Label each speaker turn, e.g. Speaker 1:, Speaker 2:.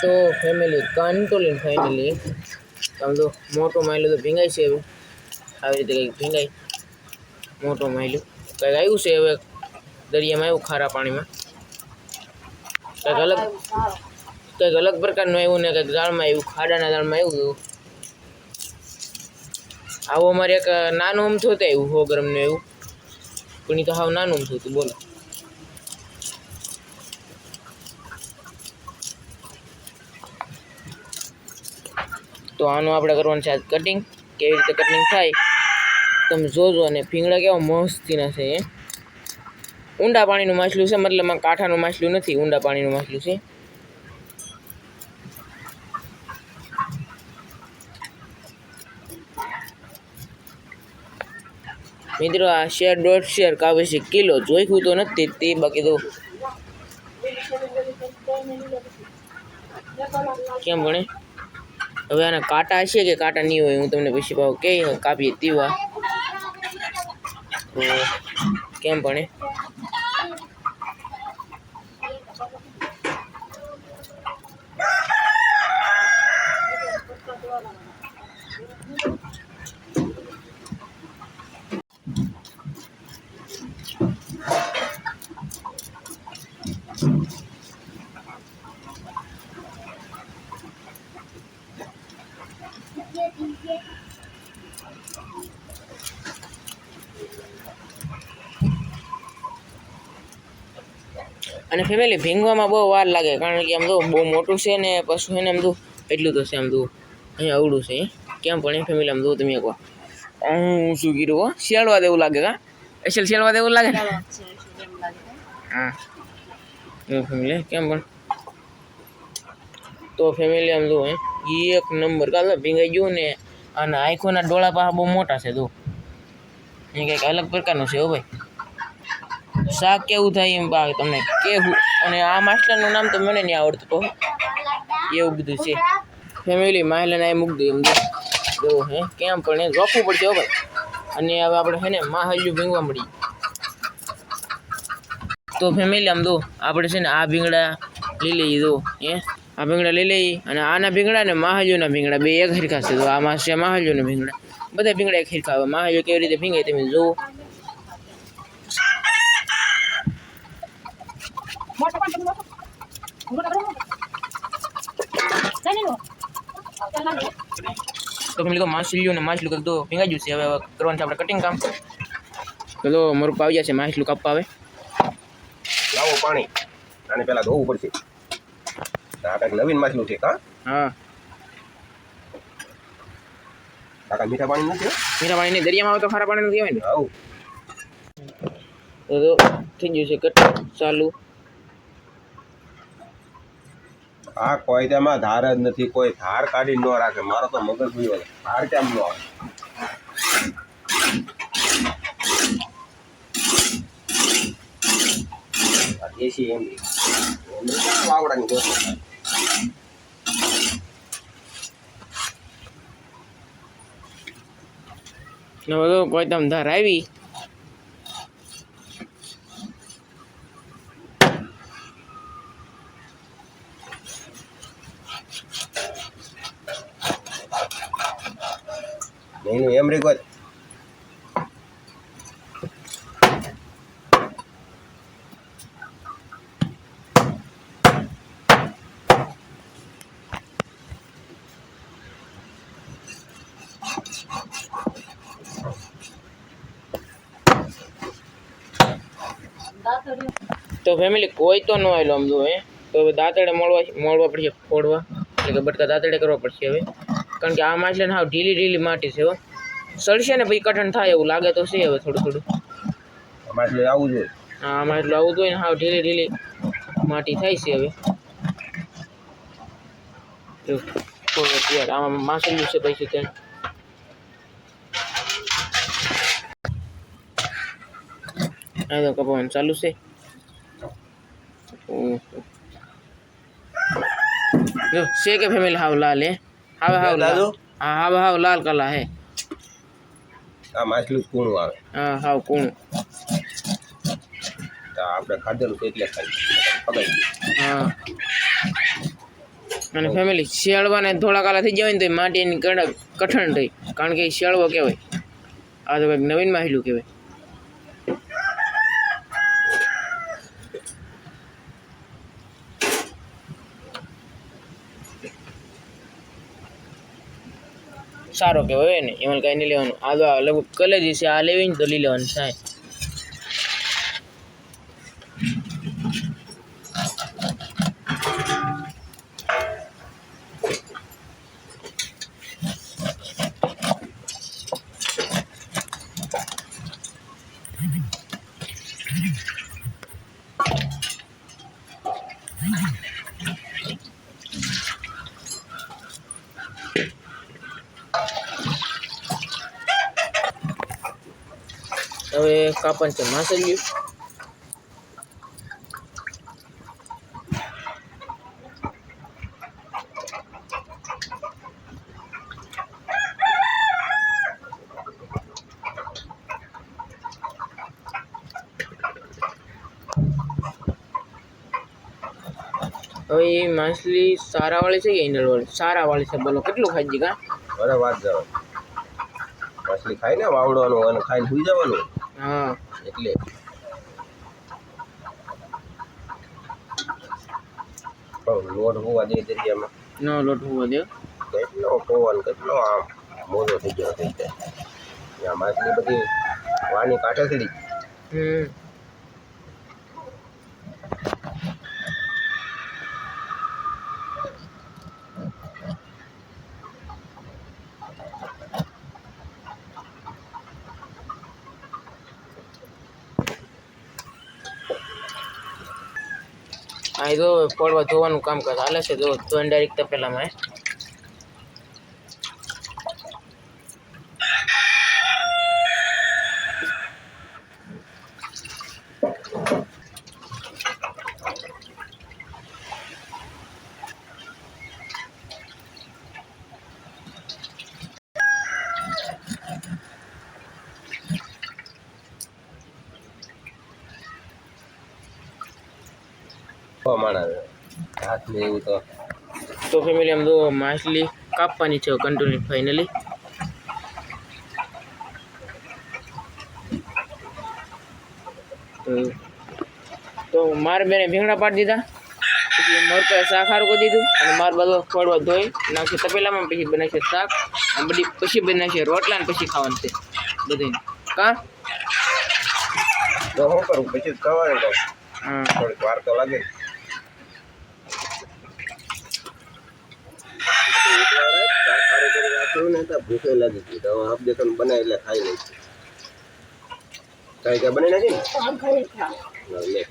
Speaker 1: તો family controlling finally સમજો મોટો માયલો તો ભીંગાય છે હવે આવી રીતે કંઈક ભીંગાય મોટો માયલું કંઈક આવ્યું છે હવે દરિયામાં આવ્યું ખારા પાણીમાં કંઈક અલગ પ્રકારનું આવ્યું ને કંઈક જાળમાં આવ્યું ખાડાના જાળમાં આવ્યું આવું અમારે એક નાનું અમથું હતું આવ્યું 100 ગ્રામનું આવ્યું પણ એ તો હાવ નાનું અમથું હતું બોલો તો આનું આપણે કરવાનું છે આજ કટિંગ કેવી રીતે કટિંગ થાય તમે જોજો અને ભીંગડા કેવા મસ્તીના છે ઊંડા પાણીનું માછલું છે મતલબ કાંઠાનું માછલું નથી ઊંડા પાણીનું માછલું છે મિત્રો આ શેર 1.5 શેર કાવે છે કિલો જોઈતું તો નથી તે બાકી તો કેમ ભણે હવે આના કાંટા હશે કે કાંટા નહીં હોય હું તમને પછી ભાવ કે કાપીએ તેવા તો કેમ ભણે અને ફેમિલી ભીંગવામાં બહુ વાર લાગે કારણ કે આમ તો બહુ મોટું છે ને પછી એને આમ તો એટલું તો છે આમ તો અહીંયા અવડું છે કેમ પણ ફેમિલી આમ તો તમે કહો હું શું કીધું હો શેળવા દેવું લાગે કા એસેલ શેળવા દેવું લાગે હા ફેમિલી કેમ પણ તો ફેમિલી આમ તો એક નંબર કાલે ભીંગાઈ ગયું ને અને આંખોના ડોળા પાસે બહુ મોટા છે તો એ કંઈક અલગ પ્રકારનું છે હો ભાઈ શાક કેવું થાય એમ બા તમને કેવું અને આ માછલાનું નામ તો મને નહીં આવડતું તો એવું બધું છે ફેમિલી માછલાને આ મૂકી દઉં એમ જો હે કેમ પણ એ રોકવું પડશે હો ભાઈ અને હવે આપણે છે ને માહલ્યું ભીંગવા મળી તો ફેમિલી આમ દો આપણે છે ને આ ભીંગડા લઈ લઈએ જો આ ભીંગડા લઈ લઈએ અને આના ભીંગડા ને માહલ્યુંના ભીંગડા બે એક હરખા છે તો આમાં છે માહલ્યુંના ભીંગડા બધા ભીંગડા એક હરખા આવે માહલ્યું કેવી રીતે ભીંગાય તમે જુઓ તો ફેમિલી તો માછલીઓ ને માછલું કરી દો ભીંગાઈ ગયું છે હવે કરવાનું છે આપણે કટિંગ કામ તો મારું પાવી જશે માછલું કાપવા આવે
Speaker 2: લાવો પાણી આને પહેલા ધોવું પડશે આ કંઈક નવીન માછલું છે કા
Speaker 1: હા
Speaker 2: કાકા મીઠા પાણી નથી
Speaker 1: મીઠા પાણી નહીં દરિયામાં આવે તો ખારા પાણી નથી આવે ને
Speaker 2: આવું
Speaker 1: તો થઈ ગયું છે કટ ચાલુ
Speaker 2: આ કોઈ તેમાં ધાર જ નથી કોઈ ધાર કાઢી ન રાખે મારો તો મગજ ભૂયો ધાર કેમ ન આવે દેશી એમ વાવડાની દોસ્ત
Speaker 1: બધો કોઈ તમ ધાર આવી
Speaker 2: એનું એમ રેગો
Speaker 1: તો ફેમિલી કોઈ તો ન આવેલો આમ જો તો હવે દાંતડે મળવા પડશે ફોડવા એટલે કે બટકા દાંતડે કરવા પડશે હવે કારણ કે આ માછલીને હાવ ઢીલી માટી છે સળશે ને પછી કઠણ થાય એવું લાગે તો છે હવે થોડું
Speaker 2: માછલી આવું જોઈએ
Speaker 1: હા માછલું આવું જોઈએ ને હાવ ઢીલી માટી થાય છે હવે જો થોડો યાર આમાં માસેલું છે પછી ત્યાં આ તો કપાવાનું ચાલુ છે ઓહો જો છે કે ફેમિલી હાવ લાલ હે હાવ હાવ લાલ હા હાવ હાવ લાલ કલા હે
Speaker 2: આ માછલું જ કૂણું આવે
Speaker 1: હા હાવ કૂણું
Speaker 2: તો આપણે ખાધેલું છે એટલે ખાઈ
Speaker 1: હા અને ફેમિલી શિયાળવાને થોડા કાલા થઈ જાય ને તો એ માટીની કડક કઠણ થઈ કારણ કે એ શિયાળવો કહેવાય આ તો કંઈક નવીન માહિલું કહેવાય સારો કહેવાય ને એમાં કાંઈ નહીં લેવાનું આ તો લગભગ કલેજી છે આ લેવી ને તો લઈ લેવાનું થાય હવે કાપણ છે માસલ્યું હવે એ માછલી સારા વાળી છે કે ઈંડળ વાળી સારા વાળી છે બોલો કેટલું ખાઈ જી કા
Speaker 2: અરે વાત જાવ માછલી ખાઈ ને વાવડવાનું અને ખાઈને સુઈ જવાનું
Speaker 1: હા
Speaker 2: એટલે લોટ હોવા દે દરિયામાં
Speaker 1: નો લોટ હોવો દે
Speaker 2: કેટલો પવન કેટલો આમ મોજો થઈ ગયો થઈ જાય ત્યાં માછલી બધી વાની કાંઠે ચડી
Speaker 1: આ જો પડવા ધોવાનું કામ કરે હાલે છે જો ધોઈને ડાયરેક્ટ તપેલામાં
Speaker 2: માણા હાથ ને એવું
Speaker 1: તો ફેમિલી આમ જો માછલી કાપવાની છે કન્ટિન્યુ ફાઇનલી તો મારે બેને ભીંગડા પાડી દીધા પછી મરચા શાક સારું કરી દીધું અને માર બધું ફળવા ધોઈ નાખી તપેલામાં પછી બનાવશે શાક અને બધી પછી બનાવશે રોટલા ને પછી ખાવાનું છે બધી કા
Speaker 2: તો હું કરું પછી ખાવાનું
Speaker 1: હા
Speaker 2: થોડીક વાર તો લાગે ભૂખે લાગી ગઈ તો આપણે તો બનાવી એટલે ખાઈ લઈશું કઈ ક્યાં બનાવી નાખી ને લે